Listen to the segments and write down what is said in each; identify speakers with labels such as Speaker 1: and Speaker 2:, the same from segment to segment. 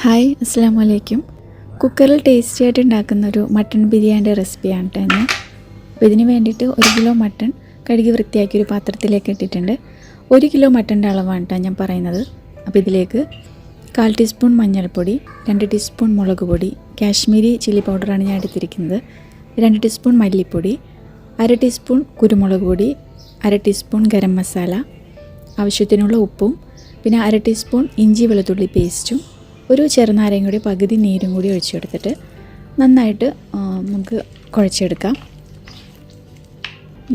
Speaker 1: Hi, അസ്സലാമു അലൈക്കും. കുക്കറിൽ ടേസ്റ്റി ആയിട്ട് ഉണ്ടാക്കുന്നൊരു മട്ടൺ ബിരിയാണിയുടെ റെസിപ്പിയാണ് കേട്ടോ ഇന്ന്. അപ്പോൾ ഇതിന് വേണ്ടിയിട്ട് 1 കിലോ മട്ടൺ കഴുകി വൃത്തിയാക്കി ഒരു പാത്രത്തിലേക്ക് ഇട്ടിട്ടുണ്ട്. 1 കിലോ മട്ടൻ്റെ അളവാണ് കേട്ടോ ഞാൻ പറയുന്നത്. അപ്പോൾ ഇതിലേക്ക് 1/4 ടീസ്പൂൺ മഞ്ഞൾപ്പൊടി, 2 ടീസ്പൂൺ മുളക് പൊടി, കാശ്മീരി ചില്ലി പൗഡറാണ് ഞാൻ എടുത്തിരിക്കുന്നത്, 2 ടീസ്പൂൺ മല്ലിപ്പൊടി, 1/2 ടീസ്പൂൺ കുരുമുളക് പൊടി, 1/2 ടീസ്പൂൺ ഗരം മസാല, ആവശ്യത്തിനുള്ള ഉപ്പും, പിന്നെ 1/2 ടീസ്പൂൺ ഇഞ്ചി വെളുത്തുള്ളി പേസ്റ്റും, ഒരു ചെറുനാരങ്ങ കൂടി പകുതി നീരും കൂടി ഒഴിച്ചെടുത്തിട്ട് നന്നായിട്ട് നമുക്ക് കുഴച്ചെടുക്കാം.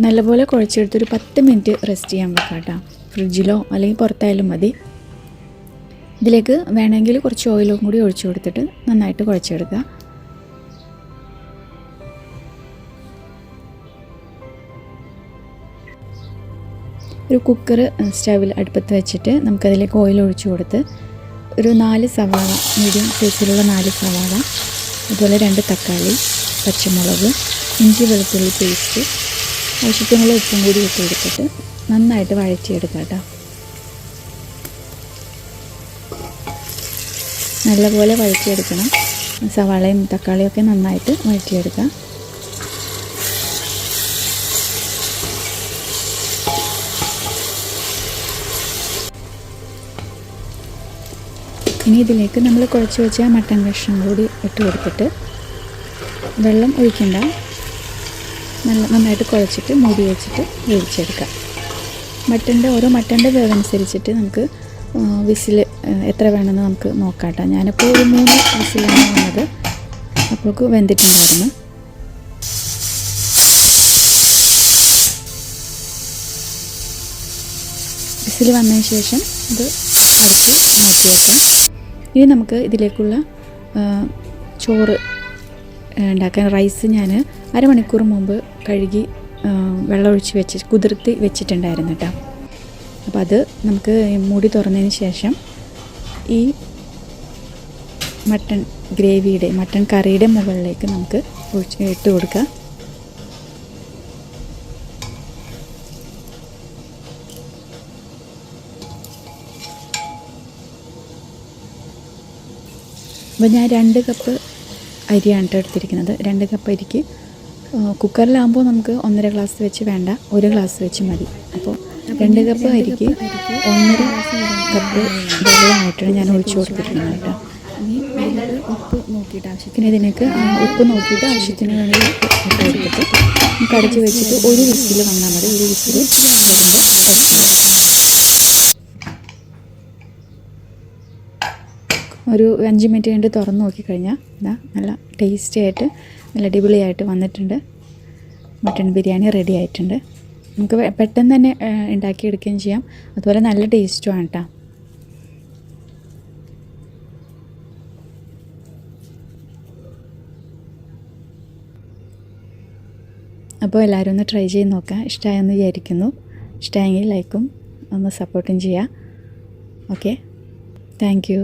Speaker 1: നല്ലപോലെ കുഴച്ചെടുത്തൊരു 10 മിനിറ്റ് റെസ്റ്റ് ചെയ്യാൻ വെക്കാം കേട്ടോ. ഫ്രിഡ്ജിലോ അല്ലെങ്കിൽ പുറത്തായാലും മതി. ഇതിലേക്ക് വേണമെങ്കിൽ കുറച്ച് ഓയിലും കൂടി ഒഴിച്ചു കൊടുത്തിട്ട് നന്നായിട്ട് കുഴച്ചെടുക്കുക. ഒരു കുക്കർ സ്റ്റൗവിൽ അടുപ്പത്ത് വെച്ചിട്ട് നമുക്കതിലേക്ക് ഓയിൽ ഒഴിച്ചു കൊടുത്ത് ഒരു 4 സവാള, മീഡിയം സൈസിലുള്ള 4 സവാള, അതുപോലെ 2 തക്കാളി, പച്ചമുളക്, ഇഞ്ചി വെളുത്തുള്ളി പേസ്റ്റ്, ആവശ്യത്തിനുള്ള ഉപ്പും കൂടി ഇട്ട് കൊടുത്തിട്ട് നന്നായിട്ട് വഴറ്റിയെടുക്കുക കേട്ടോ. നല്ലപോലെ വഴറ്റിയെടുക്കണം. സവാളയും തക്കാളിയൊക്കെ നന്നായിട്ട് വഴറ്റിയെടുക്കുക. ഇനി ഇതിലേക്ക് നമ്മൾ കുഴച്ച് വെച്ച മട്ടൻ കഷ്ണം കൂടി ഇട്ട് കൊടുത്തിട്ട് വെള്ളം ഒഴിക്കണ്ട, നന്നായിട്ട് കുഴച്ചിട്ട് മൂടി വെച്ചിട്ട് വേവിച്ചെടുക്കാം. ഓരോ മട്ടൻ്റെ വേവനുസരിച്ചിട്ട് നമുക്ക് വിസിൽ എത്ര വേണമെന്ന് നമുക്ക് നോക്കാം കേട്ടോ. ഞാനിപ്പോൾ ഒരു 3 വിസിലാണ് വന്നത്, അപ്പോഴേക്ക് വെന്തിട്ടുണ്ടായിരുന്നു. വിസിൽ വന്നതിന് ശേഷം ഇത് അടച്ച് മാറ്റി വെക്കാം. ഇനി നമുക്ക് ഇതിലേക്കുള്ള ചോറ് ഉണ്ടാക്കാൻ റൈസ് ഞാൻ അരമണിക്കൂർ മുമ്പ് കഴുകി വെള്ളമൊഴിച്ച് കുതിർത്തി വെച്ചിട്ടുണ്ടായിരുന്നു കേട്ടോ. അപ്പോൾ അത് നമുക്ക് മൂടി തുറന്നതിന് ശേഷം ഈ മട്ടൺ കറിയുടെ മുകളിലേക്ക് നമുക്ക് ഇട്ട് കൊടുക്കാം. അപ്പോൾ ഞാൻ 2 കപ്പ് അരിയാണ് എടുത്തിരിക്കുന്നത്. 2 കപ്പ് അരിക്ക് കുക്കറിലാകുമ്പോൾ നമുക്ക് 1.5 ഗ്ലാസ് വെച്ച് വേണ്ട, 1 ഗ്ലാസ് വെച്ച് മതി. അപ്പോൾ 2 കപ്പ് അരിക്ക് 1.5 കപ്പ് വെള്ളമായിട്ടാണ് ഞാൻ ഒഴിച്ചു കൊടുത്തിരിക്കുന്നത് കേട്ടോ. ഉപ്പ് നോക്കിയിട്ട് ആവശ്യത്തിന് ഇതിനേക്ക് ഉപ്പ് നോക്കിയിട്ട് ആവശ്യത്തിന് വേണമെങ്കിൽ ഇട്ട് കൊടുത്തിട്ട് നമുക്ക് അടച്ച് വെച്ചിട്ട് ഒരു വിസിൽ വന്നാൽ മതി. ഒരു വിസിൽ ഒരു 5 മിനിറ്റ് കഴിഞ്ഞ് തുറന്ന് നോക്കിക്കഴിഞ്ഞാൽ നല്ല ടേസ്റ്റി ആയിട്ട് നല്ല അടിപൊളിയായിട്ട് വന്നിട്ടുണ്ട്. മട്ടൺ ബിരിയാണി റെഡി ആയിട്ടുണ്ട്. നമുക്ക് പെട്ടെന്ന് തന്നെ ഉണ്ടാക്കിയെടുക്കുകയും ചെയ്യാം, അതുപോലെ നല്ല ടേസ്റ്റുമാണ് കേട്ടോ. അപ്പോൾ എല്ലാവരും ഒന്ന് ട്രൈ ചെയ്ത് നോക്കാം. ഇഷ്ടമായെന്ന് വിചാരിക്കുന്നു. ഇഷ്ടമായെങ്കിൽ ലൈക്കും ഒന്ന് സപ്പോർട്ടും ചെയ്യുക. Okay, thank you.